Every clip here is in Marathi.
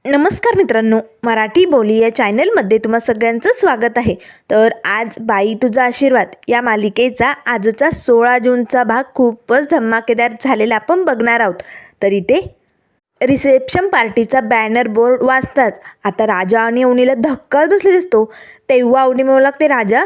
नमस्कार मित्रांनो, मराठी बोली या चॅनलमध्ये तुम्हा सगळ्यांचं स्वागत आहे. तर आज बाई तुझा आशीर्वाद या मालिकेचा आजचा 16 जूनचा भाग खूपच धमाकेदार झालेला आपण बघणार आहोत. तर इथे रिसेप्शन पार्टीचा बॅनर बोर्ड वाचताच आता राजा आणि अवनीला धक्काच बसलेला असतो. तेव्हा अवनी म्हणू लागते, राजा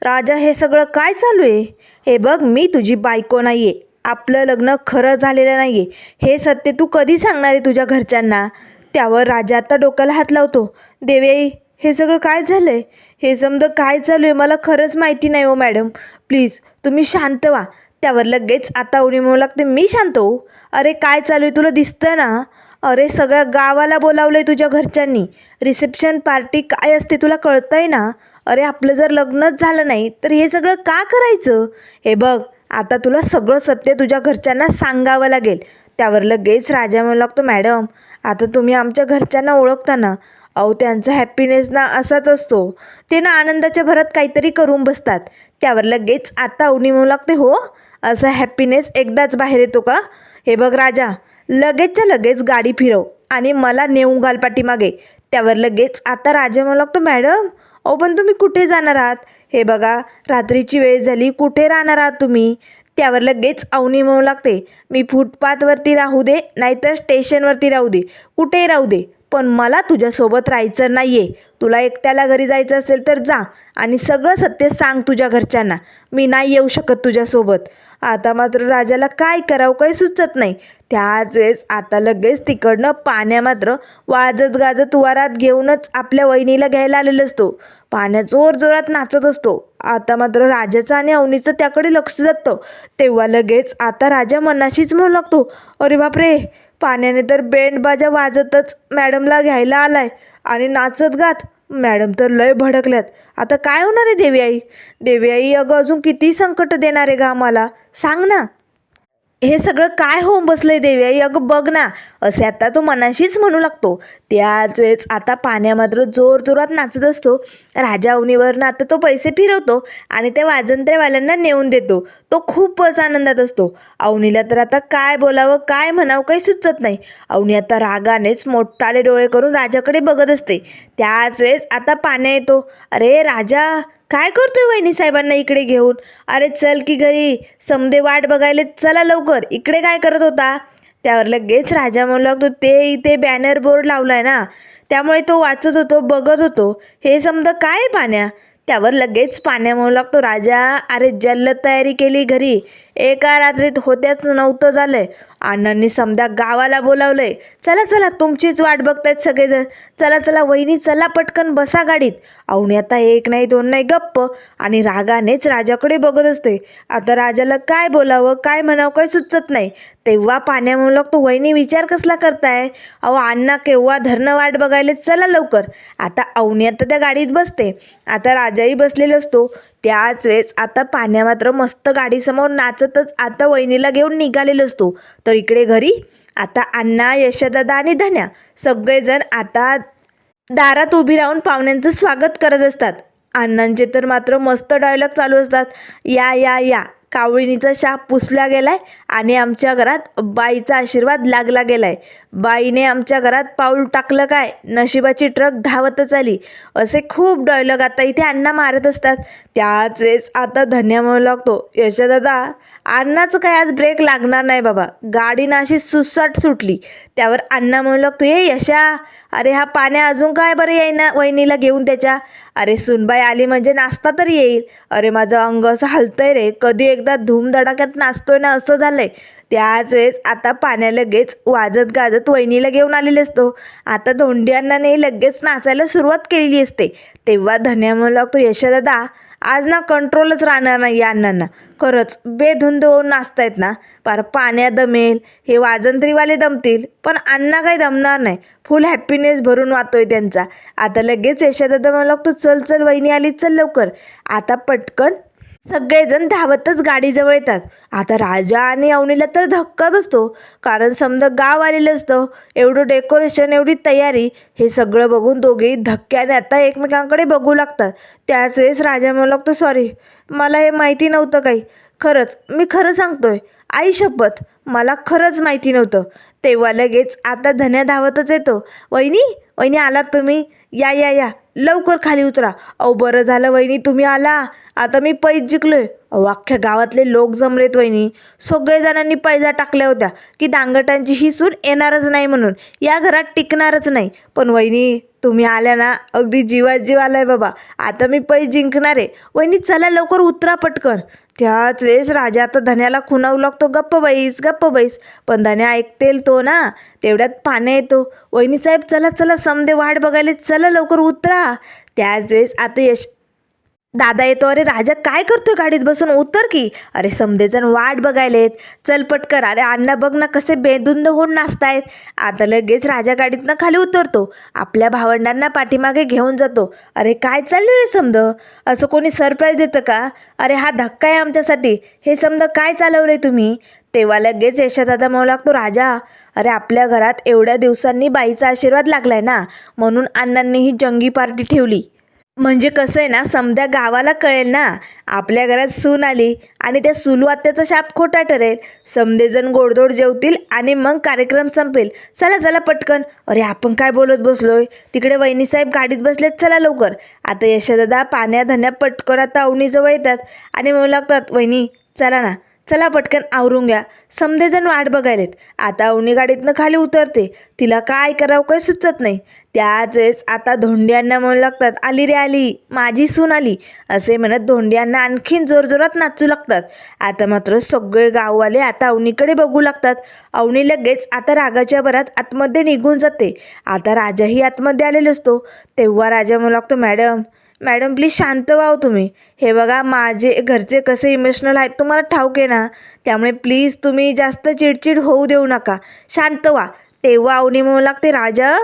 राजा हे सगळं काय चालू आहे? हे बघ, मी तुझी बायको नाही आहे, आपलं लग्न खरं झालेलं नाही आहे, हे सत्य तू कधी सांगणार आहे तुझ्या घरच्यांना? त्यावर राजा आता डोक्याला हात लावतो. देवी, हे सगळं काय झालं आहे? हे समजा काय चालू आहे मला खरंच माहिती नाही हो मॅडम, प्लीज तुम्ही शांत व्हा. त्यावर लगेच आता उडी म्हणू लागते, मी शांत हो? अरे काय चालू आहे तुला दिसतं ना? अरे सगळ्या गावाला बोलावलं आहे तुझ्या घरच्यांनी. रिसेप्शन पार्टी काय असते तुला कळतंय ना? अरे आपलं जर लग्नच झालं नाही तर हे सगळं का करायचं? हे बघ, आता तुला सगळं सत्य तुझ्या घरच्यांना सांगावं लागेल. त्यावर लगेच राजा म्हणू लागतो, मॅडम आता तुम्ही आमच्या घरच्यांना ओळखता ना? अहो त्यांचा हॅपीनेस ना असाच असतो, ते ना आनंदाच्या भरात काहीतरी करून बसतात. त्यावर लगेच आता अवनी म्हणू लागते, हो असा हॅपीनेस एकदाच बाहेर येतो का? हे बघ राजा, लगेचच्या लगेच गाडी फिरव आणि मला नेऊन घाल पाठीमागे. त्यावर लगेच आता राजा म्हणू लागतो, मॅडम अहो पण तुम्ही कुठे जाणार आहात? हे बघा रात्रीची वेळ झाली, कुठे राहणार आहात तुम्ही? त्यावर लगेच अवनी म्हणू लागते, मी फुटपाथवरती राहू दे नाहीतर स्टेशनवरती राहू दे, कुठेही राहू दे, पण मला तुझ्यासोबत राहायचं नाही आहे. तुला एकट्याला घरी जायचं असेल तर जा आणि सगळं सत्य सांग तुझ्या घरच्यांना. मी नाही येऊ शकत तुझ्यासोबत. आता मात्र राजाला काय करावं काही सुचत नाही. त्याच वेळेस आता लगेच तिकडनं पाण्या मात्र वाजत गाजत वरात घेऊनच आपल्या वहिनीला घ्यायला आलेलं असतो. पाण्या जोरजोरात नाचत असतो. आता मात्र राजाचं आणि अवनीचं त्याकडे लक्ष जातं. तेव्हा लगेच आता राजा मनाशीच म्हणू लागतो, अरे बापरे, पाण्याने तर बँड बाजा वाजतच मॅडमला घ्यायला आलाय आणि नाचत गात मॅडम तर लय भडकल्यात. आता काय होणार आहे देवी आई? देवी आई अगं अजून किती संकट देणार आहे ग आम्हाला, सांग ना. हे सगळं काय होऊन बसलंय देवी आई, अगं बघ ना, असे आता तो मनाशीच म्हणू लागतो. त्याच वेळेस आता पाण्या मात्र जोरजोरात नाचत असतो. राजा अवनीवरनं आता तो पैसे फिरवतो आणि त्या वाजंत्र्यवाल्यांना नेऊन देतो. तो खूपच आनंदात असतो. अवनीला तर आता काय बोलावं काय म्हणावं काही सुचत नाही. अवनी आता रागानेच मोठाले डोळे करून राजाकडे बघत असते. त्याच वेळेस आता पाण्या येतो. अरे राजा, काय करतोय वहिनी साहेबांना इकडे घेऊन? अरे चल की घरी, समदे वाट बघायला, चला लवकर, इकडे काय करत होता? त्यावर लगेच राजा म्हणू लागतो, ते इथे बॅनर बोर्ड लावलाय ना, त्यामुळे तो वाचत होतो, बघत होतो. हे समजा काय पाण्या? त्यावर लगेच पाण्या म्हणू लागतो, राजा अरे जल्लद तयारी केली घरी, एका रात्रीत होत्याच नव्हतं झालंय. अण्णांनी समजा गावाला बोलावलंय. चला चला, तुमचीच वाट बघतायत सगळेजण. चला चला वहिनी, चला पटकन बसा गाडीत. अवनी आता एक नाही दोन नाही गप्प आणि रागानेच राजाकडे बघत असते. आता राजाला काय बोलावं काय म्हणावं काही सुचत नाही. तेव्हा पाण्या म्हणू लागतो, वहिनी विचार कसला करताय? अहो अण्णा केव्हा धरणं वाट बघायला, चला लवकर. आता अवनी आता त्या गाडीत बसते. आता राजाही बसलेला असतो. त्याच वेळेस आता पाण्या मात्र मस्त गाडीसमोर नाचतच आता वहिनीला घेऊन निघालेला असतो. तर इकडे घरी आता अण्णा, यशोदादा आणि धन्या सगळेजण आता दारात उभी राहून पाहुण्यांचं स्वागत करत असतात. अण्णांचे तर मात्र मस्त डायलॉग चालू असतात, या या या, कावळीनीचा शाप पुसला गेलाय आणि आमच्या घरात बाईचा आशीर्वाद लागला गेलाय. बाईने आमच्या घरात पाऊल टाकलं काय, नशिबाची ट्रक धावतच आली. असे खूप डायलॉग आता इथे अण्णा मारत असतात. त्याच वेळेस आता धन्या म्हणू लागतो, यशोदादा अण्णाचं काय आज ब्रेक लागणार नाही बाबा, गाडीनं अशी सुसाट सुटली. त्यावर अण्णा म्हणू लागतो, ये यशा, अरे हा पाण्या अजून काय बरं येईना वहिनीला घेऊन त्याच्या? अरे सुनबाई आली म्हणजे नाचता तरी येईल. अरे माझं अंग असं हलतंय रे, कधी एकदा धूमधडाक्यात नाचतोय ना असं झालंय. त्याच वेळेस आता पाण्या लगेच वाजत गाजत वहिनीला घेऊन आलेले असतो. आता धोंड्यांनाने लगेच नाचायला सुरुवात केलेली असते. तेव्हा धन्या म्हणू लागतो, यशोदादा आज ना कंट्रोलच राहणार नाही या अण्णांना, खरंच बेधुंद होऊन नाचतायत ना, पार पाण्या दमेल, हे वाजंत्रीवाले दमतील, पण अण्णा काही दमणार नाही. फुल हॅपीनेस भरून वाहतोय त्यांचा. आता लगेच यशोदादा म्हणू लागतो, चल चल वहिनी आली, चल लवकर. आता पटकन सगळेजण धावतच गाडीजवळ येतात. आता राजा आणि अवनीला तर धक्का बसतो, कारण समजा गाव आलेलं असतं, एवढं डेकोरेशन एवढी तयारी, हे सगळं बघून दोघेही धक्क्याने आता एकमेकांकडे बघू लागतात. त्याच वेळेस राजा म्हणू लागतो, सॉरी, मला हे माहिती नव्हतं काही, खरंच मी खरं सांगतोय, आई शपथ मला खरंच माहिती नव्हतं. तेव्हा लगेच आता धन्या धावतच येतो. वहिनी वहिनी आलात तुम्ही, या या या लवकर खाली उतरा. अहो बरं झालं वहिनी तुम्ही आला, आता मी पैज जिंकलोय. अहो अख्ख्या गावातले लोक जमलेत वहिनी, सगळेजणांनी पैजा टाकल्या होत्या की दांगटांची ही सून येणारच नाही म्हणून, या घरात टिकणारच नाही. पण वहिनी तुम्ही आल्या ना, अगदी जीवात जीव आलाय बाबा. आता मी पैज जिंकणार आहे. वहिनी चला लवकर उतरा पटकन. त्याच वेळेस राजा आता धन्याला खुणावू लागतो, गप्प बैस गप्प बैस. पण धन्या ऐकतेल तो ना, तेवढ्यात पाण्या येतो. वहिनी साहेब चला चला समदे वाट बघायला, चला लवकर उतरा. त्याच वेळेस आता दादा येतो. अरे राजा काय करतोय गाडीत बसून, उतर की. अरे समदेजण वाट बघायलेत, चल पटकर. अरे अण्णा बघ ना कसे बेधुंद होऊन नाचतायत. आता लगेच राजा गाडीतनं खाली उतरतो, आपल्या भावंडांना पाठीमागे घेऊन जातो. अरे काय चालू आहे समद, असं कोणी सरप्राईज देतं का? अरे हा धक्का आहे आमच्यासाठी, हे समद काय चालवलंय तुम्ही? तेव्हा लगेच यशोदादा म्हणू लागतो, राजा अरे आपल्या घरात एवढ्या दिवसांनी बाईचा आशीर्वाद लागलाय ना, म्हणून अण्णांनी ही जंगी पार्टी ठेवली. म्हणजे कसं आहे ना, समद्या गावाला कळेल ना आपल्या घरात सून आली, आणि त्या सुलवात्याचा शाप खोटा ठरेल. समदेजण गोडधोड जेवतील आणि मग कार्यक्रम संपेल. चला चला पटकन. अरे आपण काय बोलत बसलोय, तिकडे वहिनीसाहेब गाडीत बसलेत, चला लवकर. आता यशोदादा पाण्या धन्या पटकन आता अवनीजवळ येतात आणि म्हणू लागतात, वहिनी चला ना, चला पटकन आवरून घ्या. समदेजण वाट बघायलेत. आता अवनी गाडीतनं खाली उतरते, तिला काय करावं काही सुचत नाही. त्याच वेळेस आता धोंड्यांना म्हणू लागतात, आली रे आली, माझी सून आली, असे म्हणत धोंड्यांना आणखीन जोरजोरात नाचू लागतात. आता मात्र सगळे गाववाले आता अवनीकडे बघू लागतात. अवनी लगेच आता रागाच्या भरात आतमध्ये निघून जाते. आता राजाही आतमध्ये आलेला असतो. तेव्हा राजा म्हणू लागतो, मॅडम मॅडम प्लीज शांत व्हा तुम्ही. हे बघा माझे घरचे कसे इमोशनल आहेत तुम्हाला ठाऊक आहे ना, त्यामुळे प्लीज तुम्ही जास्त चिडचिड होऊ देऊ नका, शांत व्हा. तेव्हा अवनी म्हणू लागते, राजा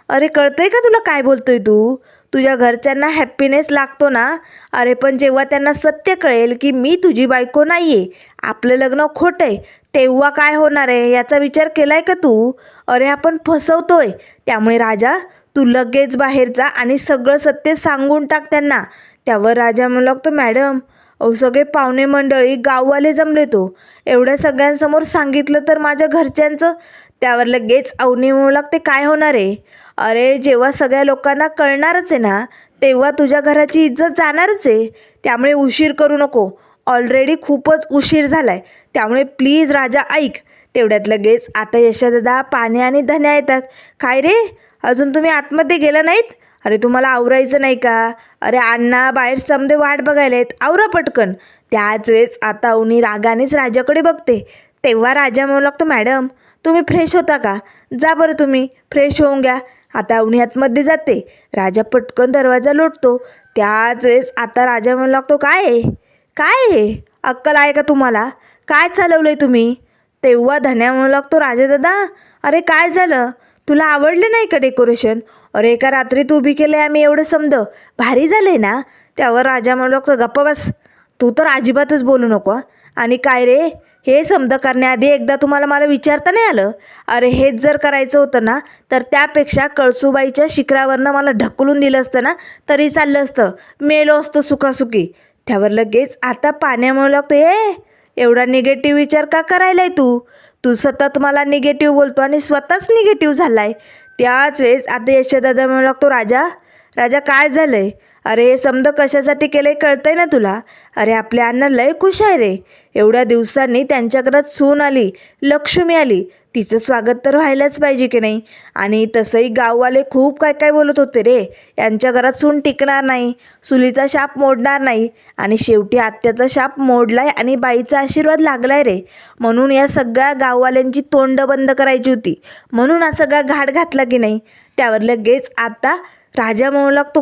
अरे कळतंय का तुला काय बोलतोय तू? तुझ्या घरच्यांना हॅप्पीनेस लागतो ना. अरे पण जेव्हा त्यांना सत्य कळेल की मी तुझी बायको नाही आहे, आपलं लग्न खोटं आहे, तेव्हा काय होणार आहे याचा विचार केलाय का तू? अरे आपण फसवतोय. त्यामुळे राजा तू लगेच बाहेर जा आणि सगळं सत्य सांगून टाक त्यांना. त्यावर राजा म्हणू लागतो, मॅडम अहो सगळे पाहुणे मंडळी गाववाले जमले, तो एवढ्या सगळ्यांसमोर सांगितलं तर माझ्या घरच्यांचं. त्यावर लगेच अवनी म्हणू लागते, काय होणार आहे? अरे जेव्हा सगळ्या लोकांना कळणारच आहे ना, तेव्हा तुझ्या घराची इज्जत जाणारच आहे. त्यामुळे उशीर करू नको, ऑलरेडी खूपच उशीर झाला आहे. त्यामुळे प्लीज राजा ऐक. तेवढ्यात लगेच आता यशोदादा पाण्या आणि धन्या येतात. काय रे अजून तुम्ही आतमध्ये गेला नाहीत? अरे तुम्हाला आवरायचं नाही का? अरे अण्णा बाहेर समदे वाट बघायलेत, आवरा पटकन. त्याच वेळेस आता अवनी रागानेच राजाकडे बघते. तेव्हा राजा म्हणू लागतो, मॅडम तुम्ही फ्रेश होता का? जा बरं तुम्ही फ्रेश होऊन घ्या. आता अवनी आतमध्ये जाते. राजा पटकन दरवाजा लोटतो. त्याच वेळेस आता राजा म्हणू लागतो, काय आहे काय आहे, अक्कल आहे का तुम्हाला? काय चालवलंय तुम्ही? तेव्हा धन्या म्हणू लागतो, राजा दादा अरे काय झालं, तुला आवडलं नाही का डेकोरेशन? अरे एका रात्रीत उभी केलं आहे आम्ही, एवढं समद भारी झालं आहे ना. त्यावर राजा म्हणू लागतो, गप्पा बस, तू तर अजिबातच बोलू नको. आणि काय रे, हे समद करण्याआधी एकदा तुम्हाला मला विचारता नाही आलं? अरे हेच जर करायचं होतं ना, तर त्यापेक्षा कळसूबाईच्या शिखरावरनं मला ढकलून दिलं असतं ना तरी चाललं असतं, मेलो असतो सुखासुखी. त्यावर लगेच आता पाण्या म्हणू लागतो, एवढा निगेटिव्ह विचार का करायलाय तू? तू सतत मला निगेटिव्ह बोलतो आणि स्वतःच निगेटिव्ह झालाय. त्याच वेळेस आता यशोदादा म्हणू लागतो, राजा राजा काय झालंय? अरे हे समद कशासाठी केलंय कळतंय ना तुला? अरे आपल्या अण्णा लय खुश आहे रे, एवढ्या दिवसांनी त्यांच्या घरात सून आली, लक्ष्मी आली, तिचं स्वागत तर व्हायलाच पाहिजे की नाही. आणि तसंही गाववाले खूप काय काय बोलत होते रे, यांच्या घरात सून टिकणार नाही, सुलीचा शाप मोडणार नाही. आणि शेवटी आत्याचा शाप मोडलाय आणि बाईचा आशीर्वाद लागलाय रे. म्हणून या सगळ्या गाववाल्यांची तोंड बंद करायची होती, म्हणून हा सगळा घाट घातला की नाही. त्यावर लगेच आता राजा म्हणू लागतो,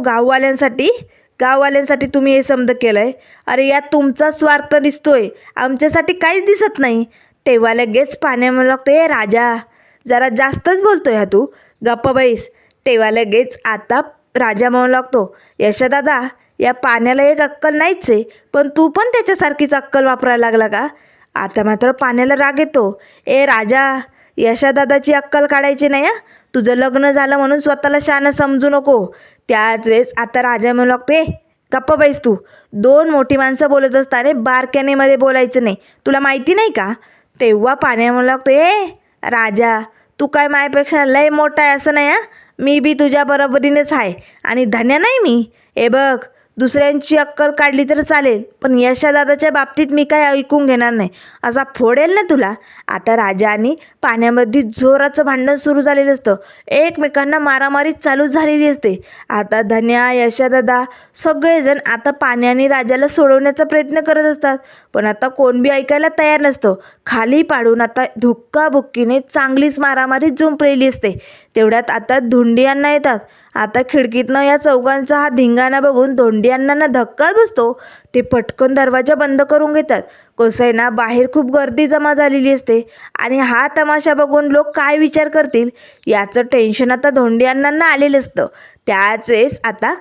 गाववाल्यांसाठी तुम्ही हे समज केलं आहे? अरे यात तुमचा स्वार्थ दिसतोय, आमच्यासाठी काहीच दिसत नाही. तेव्हा लगेच पाण्या म्हणू लागतो, राजा जरा जास्तच बोलतोय हा तू, गप्प बैस. तेव्हा लगेच आता राजा म्हणू लागतो, यशोदादा या पाण्याला एक अक्कल नाहीच आहे, पण तू पण त्याच्यासारखीच अक्कल वापरायला लागला का? आता मात्र पाण्याला राग येतो. राजा यशोदादाची अक्कल काढायची नाही हा, तुझं लग्न झालं म्हणून स्वतःला शहाणं समजू नको. त्याच वेळेस आता राजा म्हणू लागतो, गप्प बैस तू, दोन मोठी माणसं बोलत असताना बारक्यानेमध्ये बोलायचं नाही, तुला माहिती नाही का? तेव्हा पाण्या म्हणू लागतो, राजा तू काय माझ्यापेक्षा लय मोठा आहे असं नाही. मी बी तुझ्या बरोबरीनेच आहे आणि धन्या नाही मी. हे बघ, दुसऱ्यांची अक्कल काढली तर चालेल, पण यशादादाच्या बाबतीत मी काय ऐकून घेणार नाही. असा फोडेल ना तुला. आता राजा आणि पाण्यामध्ये जोराचं भांडण सुरू झालेलं असतं. एकमेकांना मारामारी चालू झालेली असते. आता धन्या, यशादादा सगळेजण आता पाण्याने राजाला सोडवण्याचा प्रयत्न करत असतात, पण आता कोण बी ऐकायला तयार नसतं. खाली पाडून आता धुक्काबुक्कीने चांगलीच मारामारी जुंपलेली असते. तेवढ्यात आता धोंडियांना येतात. आता खिडकीतनं या चौघांचा हा धिंगाणा बघून धोंडियांना धक्का बसतो. ते पटकन दरवाजा बंद करून घेतात. कसं आहे ना, बाहेर खूप गर्दी जमा झालेली असते आणि हा तमाशा बघून लोक काय विचार करतील याचं टेन्शन आता धोंडियांना आलेलं असतं. त्याच वेळेस आता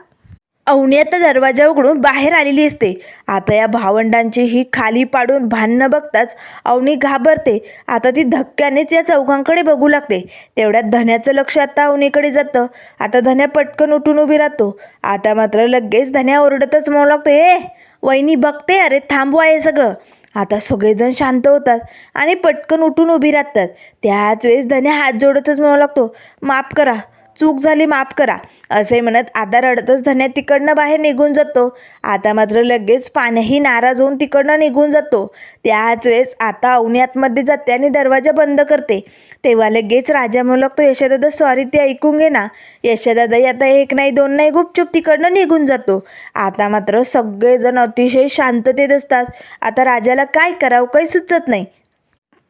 अवनी आता दरवाजा उघडून बाहेर आलेली असते. आता या भावंडांची ही खाली पाडून भांडणं बघताच अवनी घाबरते. आता ती धक्क्यानेच या चौघांकडे बघू लागते. तेवढ्यात धन्याचं लक्ष आता अवनीकडे जातं. आता धन्या पटकन उठून उभी राहतो. आता मात्र लगेच धन्या ओरडतच म्हणू लागतो, ए वहिनी बघते, अरे थांबवा हे सगळं. आता सगळेजण शांत होतात आणि पटकन उठून उभी राहतात. त्याच वेळेस धन्या हात जोडतच म्हणू लागतो, माफ करा, चूक झाली, माफ करा असे म्हणत आता रडतच धन्या तिकडनं बाहेर निघून जातो. आता मात्र लगेच पाण्याही नाराज होऊन तिकडनं निघून जातो. त्याच वेळेस आता अवनी आतमध्ये जाते आणि दरवाजा बंद करते. तेव्हा लगेच राजा म्हणू लागतो, यशादादा सॉरी, ते ऐकून घे ना. यशादादाही आता एक नाही दोन नाही गुपचूप तिकडनं निघून जातो. आता मात्र सगळेजण अतिशय शांततेत असतात. आता राजाला काय करावं काही सुचत नाही.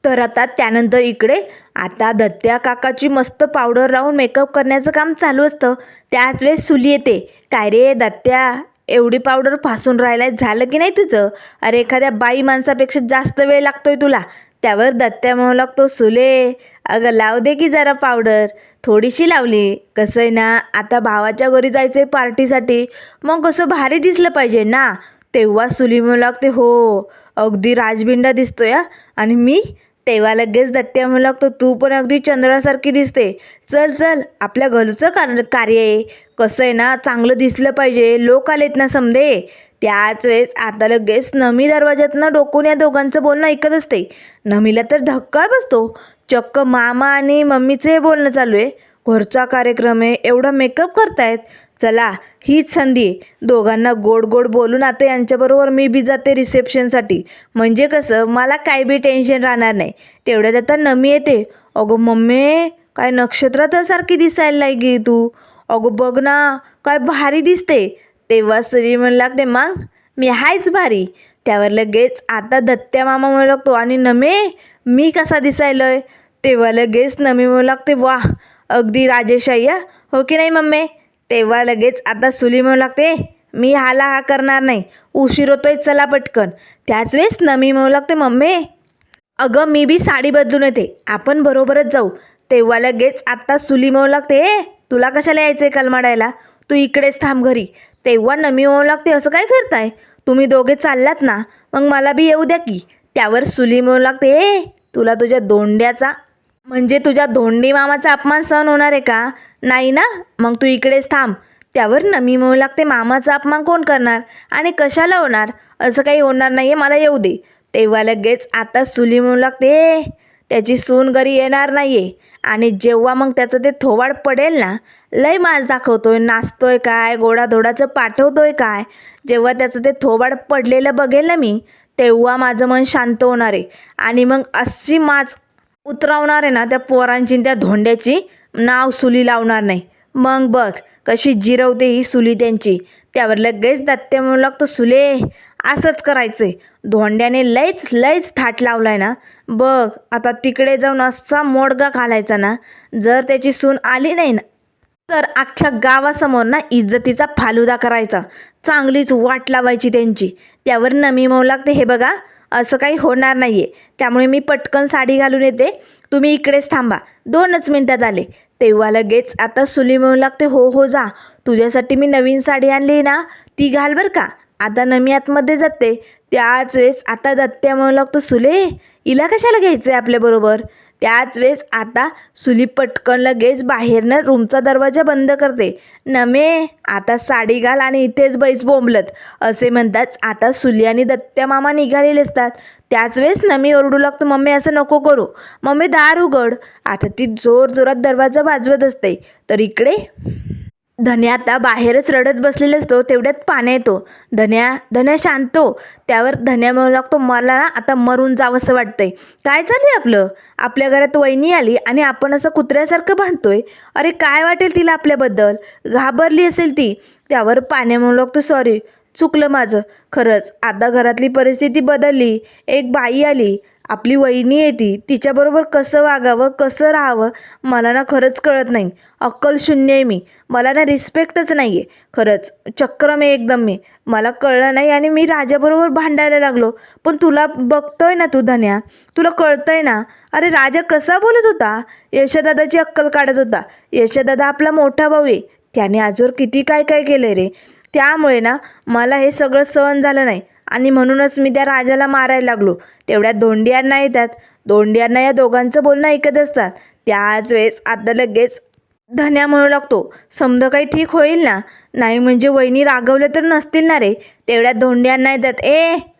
तर आता त्यानंतर इकडे आता दत्त्या काकाची मस्त पावडर लावून मेकअप करण्याचं काम चालू असतं. त्याच वेळेस सुली येते. काय रे दत्त्या, एवढी पावडर फासून राहिलाय, झालं की नाही तुझं? अरे एखाद्या बाई माणसापेक्षा जास्त वेळ लागतोय तुला. त्यावर दत्त्या म्हणू लागतो, सुले अगं लाव दे की जरा पावडर. थोडीशी लावली. कसं आहे ना, आता भावाच्या घरी जायचं आहे पार्टीसाठी, मग कसं भारी दिसलं पाहिजे ना. तेव्हा सुली म्हणू लागते, हो अगदी राजबिंडा दिसतोय आणि मी. तेव्हा लगेच दत्त्या म्हणू लागतो, तू पण अगदी चंद्रासारखी दिसते. चल चल, आपल्या घरचं कार्य आहे. कसं आहे ना, चांगलं दिसलं पाहिजे, लोक आलेत ना समदे. त्याच वेळेस आता लगेच नमी दरवाज्यातनं डोकून या दोघांचं बोलणं ऐकत असते. नमीला तर धक्का बसतो. चक्क मामा आणि मम्मीचं हे बोलणं चालू आहे. घरचा कार्यक्रम आहे, एवढा मेकअप करतायत, चला हीच संधी आहे. दोघांना गोड गोड बोलून आता यांच्याबरोबर मी बी जाते रिसेप्शनसाठी. म्हणजे कसं मला काय बी टेन्शन राहणार नाही. तेवढ्यात आता नमी येते. अगं मम्मी, काय नक्षत्रासारखी दिसायला लागी तू. अगं बघ ना, काय भारी दिसते. तेव्हा सुरी म्हणू लागते, मग मी हायच भारी. त्यावर लगेच आता दत्त्या मामा म्हणू लागतो, आणि नमे मी कसा दिसायलोय? तेव्हा लगेच नमी म्हणू लागते, वा अगदी राजेशाही, हो की नाही मम्मी? तेव्हा लगेच आता सुली म्हणू लागते, मी हाला हा करणार नाही, उशीर होतोय, चला पटकन. त्याच वेळेस नमी म्हणू लागते, मम्मी अगं मी बी साडी बदलून येते, आपण बरोबरच जाऊ. तेव्हा लगेच आता सुली म्हणू लागते, तुला कशाला यायचं आहे कलमाडायला, तू इकडेच थांब घरी. तेव्हा नमी म्हणू लागते, असं काय करताय तुम्ही दोघे, चाललात ना, मग मला बी येऊ द्या की. त्यावर सुली म्हणू लागते, तुला तुझ्या धोंड्याचा म्हणजे तुझ्या धोंडी मामाचा अपमान सहन होणार आहे का? नाही ना, मग तू इकडेच थांब. त्यावर नमी म्हणू लागते, मामाचा अपमान कोण करणार आणि कशाला होणार? असं काही होणार नाही आहे, मला येऊ दे. तेव्हा लगेच आता सुली म्हणू लागते, त्याची सून घरी येणार नाही आहे आणि जेव्हा मग त्याचं ते थोवाड पडेल ना, लय माज दाखवतोय, नाचतोय काय, गोडाधोडाचं पाठवतोय काय, जेव्हा त्याचं ते थोवाड पडलेलं बघेल ना मी, तेव्हा माझं मन शांत होणार आहे आणि मग अशी माज उतरवणार आहे ना त्या पोरांची, त्या धोंड्याची नाव सुली लावणार नाही. मग बघ कशी जिरवते ही सुली त्यांची. त्यावर लगेच दत्त्या म्हणू लागतो, सुले असंच करायचंय, धोंड्याने लयच थाट लावलाय ना, बघ आता तिकडे जाऊन असा मोडगा घालायचा ना, जर त्याची सून आली नाही ना तर अख्ख्या गावासमोर ना इज्जतीचा फालुदा करायचा, चांगलीच वाट लावायची त्यांची. त्यावर नमी म्हणू लागते, हे बघा असं काही होणार नाही आहे, त्यामुळे मी पटकन साडी घालून येते, तुम्ही इकडेच थांबा, 2च मिनटात आले. तेव्हा लगेच आता सुली म्हणू लागते, हो हो जा, तुझ्यासाठी मी नवीन साडी आणली ना, ती घाल बरं का. आता नमी आतमध्ये जाते. त्याच वेळेस आता दत्त्या म्हणू लागतो, सुले हिला कशाला घ्यायचं आहे आपल्याबरोबर? त्याच वेळेस आता सुली पटकन लगेच बाहेरनं रूमचा दरवाजा बंद करते. नमे आता साडी घाल आणि इथेच बैस बोंबलत, असे म्हणताच आता सुली आणि दत्त्या मामा निघालेले असतात. त्याच वेळेस नमी ओरडू लागतो, मम्मी असं नको करू, मम्मी दार उघड. आता ती जोरात दरवाजा वाजवत असते. तर इकडे धन्या आता बाहेरच रडत बसलेला असतो. तेवढ्यात पाण्या येतो. धन्या शांत हो. त्यावर धन्या म्हणू लागतो, मला ना आता मरून जावंसं वाटतंय. काय चालू आहे आपलं? आपल्या घरात वहिनी आली आणि आपण असं कुत्र्यासारखं भांडतोय. अरे काय वाटेल तिला आपल्याबद्दल? घाबरली असेल ती. त्यावर पाण्या म्हणू लागतो, सॉरी, चुकलं माझं. खरंच आता घरातली परिस्थिती बदलली. एक बाई आली, आपली वहिनी आहे ती, तिच्याबरोबर कसं वागावं, कसं राहावं मला ना खरंच कळत नाही. अक्कल शून्य आहे मी. मला ना रिस्पेक्टच नाही आहे. खरंच चक्रम आहे एकदम मी. मला कळलं नाही आणि मी राजाबरोबर भांडायला लागलो. पण तुला बघतोय ना तू धन्या, तुला कळतंय ना. अरे राजा कसा बोलत होता, यशदादाची अक्कल काढत होता. यशदादा आपला मोठा भाऊ आहे. त्याने आजवर किती काय काय केलं रे. त्यामुळे ना मला हे सगळं सहन झालं नाही आणि म्हणूनच मी त्या राजाला मारायला लागलो. तेवढ्या धोंडियांना येतात. धोंडियांना या दोघांचं बोलणं ऐकत असतात. त्याच वेळेस आता लगेच धन्या म्हणू लागतो, समजा काही ठीक होईल ना. नाही म्हणजे वहिनी रागवले तर नसतील ना रे. तेवढ्या धोंड्यांना येतात,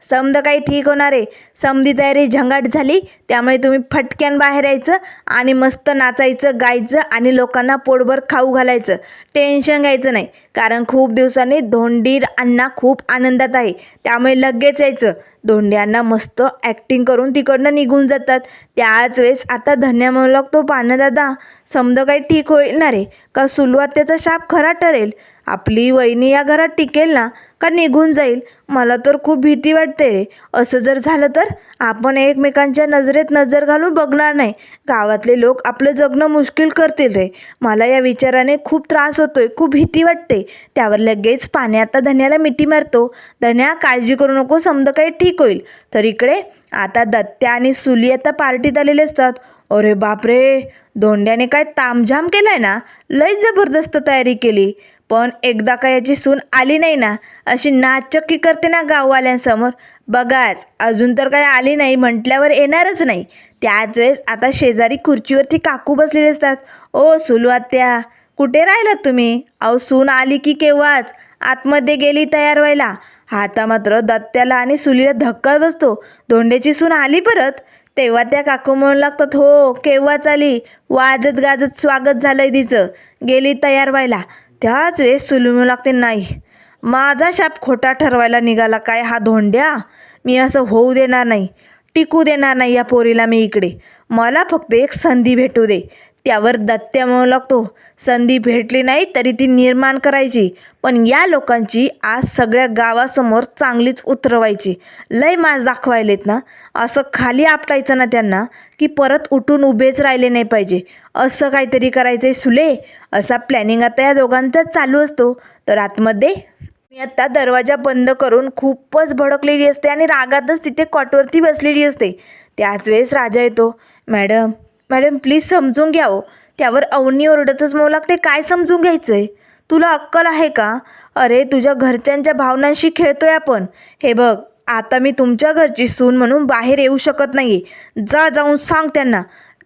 समजा काही ठीक होणार आहे. समधी तयारी झंगाट झाली. त्यामुळे तुम्ही फटक्यान बाहेर यायचं आणि मस्त नाचायचं, गायचं आणि लोकांना पोटभर खाऊ घालायचं. टेन्शन घ्यायचं नाही, कारण खूप दिवसांनी धोंडी अण्णा खूप आनंदात आहे. त्यामुळे लगेच यायचं. धोंड्यांना मस्त ॲक्टिंग करून तिकडनं निघून जातात. त्याच वेळेस आता धन्या म्हणू लागतो, पानदादा समजा काही ठीक होईल ना रे, का सुरुवात त्याचा शाप खरा ठरेल. आपली वहिनी या घरात टिकेल ना का निघून जाईल. मला तर खूप भीती वाटते रे. असं जर झालं तर आपण एकमेकांच्या नजरेत नजर घालून बघणार नाही. गावातले लोक आपलं जगणं मुश्किल करतील रे. मला या विचाराने खूप त्रास होतोय, खूप भीती वाटते. त्यावर लगेच पाण्या आता धन्याला मिठी मारतो. धन्या काळजी करू नको, समजा काही ठीक होईल. तर इकडे आता दत्त्या आणि सुली आता पार्टीत आलेले असतात. अरे बापरे, धोंड्याने काय तामझाम केलाय ना. लय जबरदस्त तयारी केली. पण एकदा का याची सून आली नाही ना, अशी नाचक्की करते ना गाववाल्यांसमोर. बघाच, अजून तर काही आली नाही म्हटल्यावर येणारच नाही. त्याच वेळेस आता शेजारी खुर्चीवरती काकू बसलेले असतात. ओ सुलू आत्या, कुठे राहिलात तुम्ही? अहो सून आली की केव्हाच आतमध्ये गेली तयार व्हायला. आता मात्र दत्त्याला आणि सुलीला धक्का बसतो. धोंड्याची सून आली परत. तेव्हा त्या काकू म्हणू लागतात, हो केव्हाच आली, वाजत गाजत स्वागत झालंय तिचं, गेली तयार व्हायला. त्याच वेळेस सुलू म्हणू लागते, नाही, माझा शाप खोटा ठरवायला निघाला काय हा धोंड्या. मी असं होऊ देणार नाही, टिकू देणार नाही या पोरीला मी इकडे. मला फक्त एक संधी भेटू दे. त्यावर दत्त्या म्हणू लागतो, संधी भेटली नाही तरी ती निर्माण करायची, पण या लोकांची आज सगळ्या गावासमोर चांगलीच उतरवायची. लय माज दाखवायलेत ना, असं खाली आपटायचं ना त्यांना की परत उठून उभेच राहिले नाही पाहिजे. असं काहीतरी करायचं आहे सुले. असा प्लॅनिंग आता या दोघांचा चालू असतो. तर आतमध्ये मी आता दरवाजा बंद करून खूपच भडकलेली असते आणि रागातच तिथे कॉटवरती बसलेली असते. त्याच वेळेस राजा येतो. मॅडम प्लीज समजून घ्या हो. त्यावर अवनी ओरडतच म्हणू लागते, काय समजून घ्यायचं आहे? तुला अक्कल आहे का? अरे तुझ्या घरच्यांच्या भावनांशी खेळतोय आपण. हे बघ, आता मी तुमच्या घरची सून म्हणून बाहेर येऊ शकत नाही. जाऊन सांग त्यांना.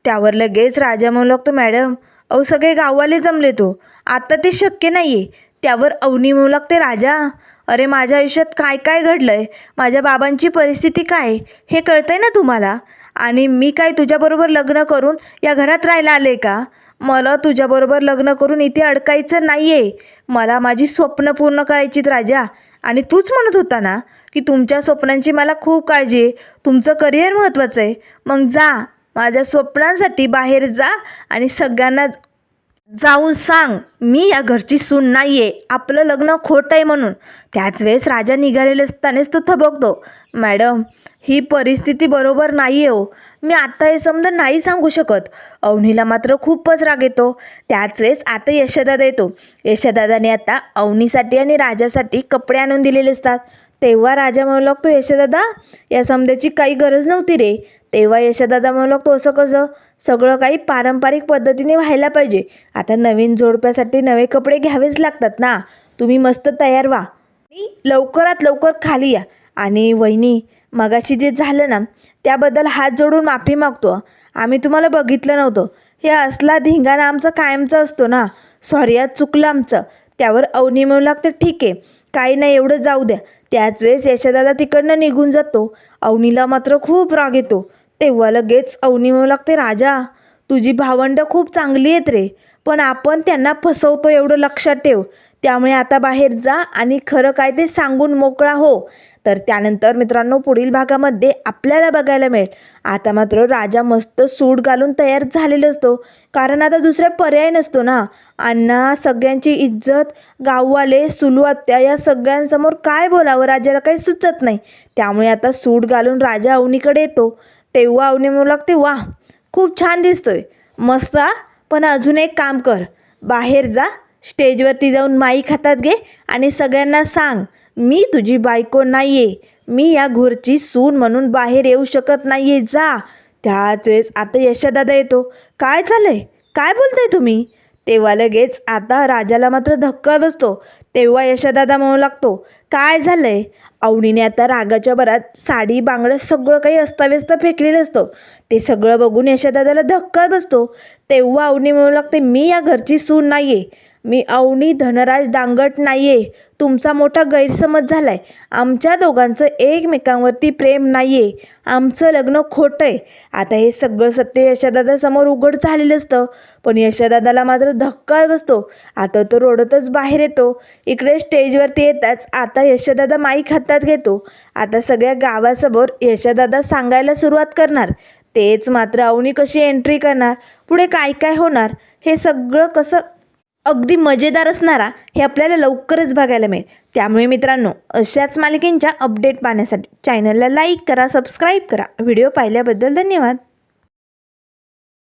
त्यावर लगेच राजा म्हणू लागतो, मॅडम अहो सगळे गाववाले जमले तो, आता ते शक्य नाही आहे. त्यावर अवनी म्हणू लागते, राजा अरे माझ्या आयुष्यात काय काय घडलं आहे, माझ्या बाबांची परिस्थिती काय हे कळतंय ना तुम्हाला. आणि मी काय तुझ्याबरोबर लग्न करून या घरात राहायला आले का? मला तुझ्याबरोबर लग्न करून इथे अडकायचं नाही आहे. मला माझी स्वप्न पूर्ण करायचीत राजा. आणि तूच म्हणत होता ना की तुमच्या स्वप्नांची मला खूप काळजी आहे, तुमचं करिअर महत्त्वाचं आहे. मग जा, माझ्या स्वप्नांसाठी बाहेर जा आणि सगळ्यांना जाऊन सांग मी या घरची सून नाही आहे, आपलं लग्न खोटं आहे म्हणून. त्याच वेळेस राजा निघालेले असतानाच तो थबकतो, मॅडम ही परिस्थिती बरोबर नाही आहे हो, मी आत्ता हे समजा नाही सांगू शकत. अवनीला मात्र खूपच राग येतो. त्याच वेळेस आता यशदादा येतो. यशदादाने आता अवनीसाठी आणि राजासाठी कपडे आणून दिलेले असतात. तेव्हा राजा म्हणू लागतो, यशदादा या समध्याची काही गरज नव्हती रे. तेव्हा यशदादा म्हणू लागतो, असं कसं? सगळं काही पारंपरिक पद्धतीने व्हायला पाहिजे. आता नवीन जोडप्यासाठी नवे कपडे घ्यावेच लागतात ना. तुम्ही मस्त तयार व्हा आणि लवकरात लवकर खाली या. आणि वहिनी मगाशी जे झालं ना त्याबद्दल हात जोडून माफी मागतो. आम्ही तुम्हाला बघितलं नव्हतं. हे असला धिंगाणा आमचा कायमचा असतो ना. सॉरी, आज चुकलं आमचं. त्यावर अवनी म्हणू लागते, ठीक आहे, काही नाही, एवढं जाऊ द्या. त्याच वेळेस यशोदादा तिकडनं निघून जातो. अवनीला मात्र खूप राग येतो. तेव्हा लगेच अवनी म्हणू लागते, राजा तुझी भावंडं खूप चांगली आहेत रे, पण आपण त्यांना फसवतो एवढं लक्षात ठेव. त्यामुळे आता बाहेर जा आणि खरं काय ते सांगून मोकळा हो. तर त्यानंतर मित्रांनो पुढील भागामध्ये आपल्याला बघायला मिळेल, आता मात्र राजा मस्त सूट घालून तयार झालेला असतो, कारण आता दुसरा पर्याय नसतो ना. अण्णा सगळ्यांची इज्जत, गाववाले, सुलू आत्या या सगळ्यांसमोर काय बोलावं राजाला काही सुचत नाही. त्यामुळे आता सूट घालून राजा अवनीकडे येतो. तेव्हा अवनी म्हणू लागते, वा खूप छान दिसतोय, मस्त आ. पण अजून एक काम कर, बाहेर जा, स्टेजवरती जाऊन माईक हातात घे आणि सगळ्यांना सांग, मी तुझी बायको नाही आहे, मी या घरची सून म्हणून बाहेर येऊ शकत नाही आहे, जा. त्याच वेळेस आता यशोदादा येतो. काय झालंय, काय बोलताय तुम्ही? तेव्हा लगेच आता राजाला मात्र धक्का बसतो. तेव्हा यशोदादा म्हणू लागतो, काय झालंय? अवनीने आता रागाच्या भरात साडी, बांगडं सगळं काही अस्ताव्यस्त फेकलेलं असतं. ते सगळं बघून यशोदादाला धक्का बसतो. तेव्हा अवनी म्हणू लागते, मी या घरची सून नाही आहे, मी अवनी धनराज दांगट नाही आहे. तुमचा मोठा गैरसमज झाला आहे. आमच्या दोघांचं एकमेकांवरती प्रेम नाही आहे, आमचं लग्न खोटं आहे. आता हे सगळं सत्य यशोदादासमोर उघड झालेलं असतं, पण यशोदादाला मात्र धक्का बसतो. आता तो रडतच बाहेर येतो. इकडे स्टेजवरती येताच आता यशोदादा माईक हातात घेतो. आता सगळ्या गावासमोर यशोदादा सांगायला सुरुवात करणार. तेच मात्र अवनी कशी एंट्री करणार, पुढे काय काय होणार, हे सगळं कसं अगदी मजेदार असणारा हे आपल्याला लवकरच बघायला मिळेल. त्यामुळे मित्रांनो अशाच मालिकेंच्या अपडेट पाहण्यासाठी चॅनलला लाईक करा, सबस्क्राईब करा. व्हिडिओ पाहिल्याबद्दल धन्यवाद.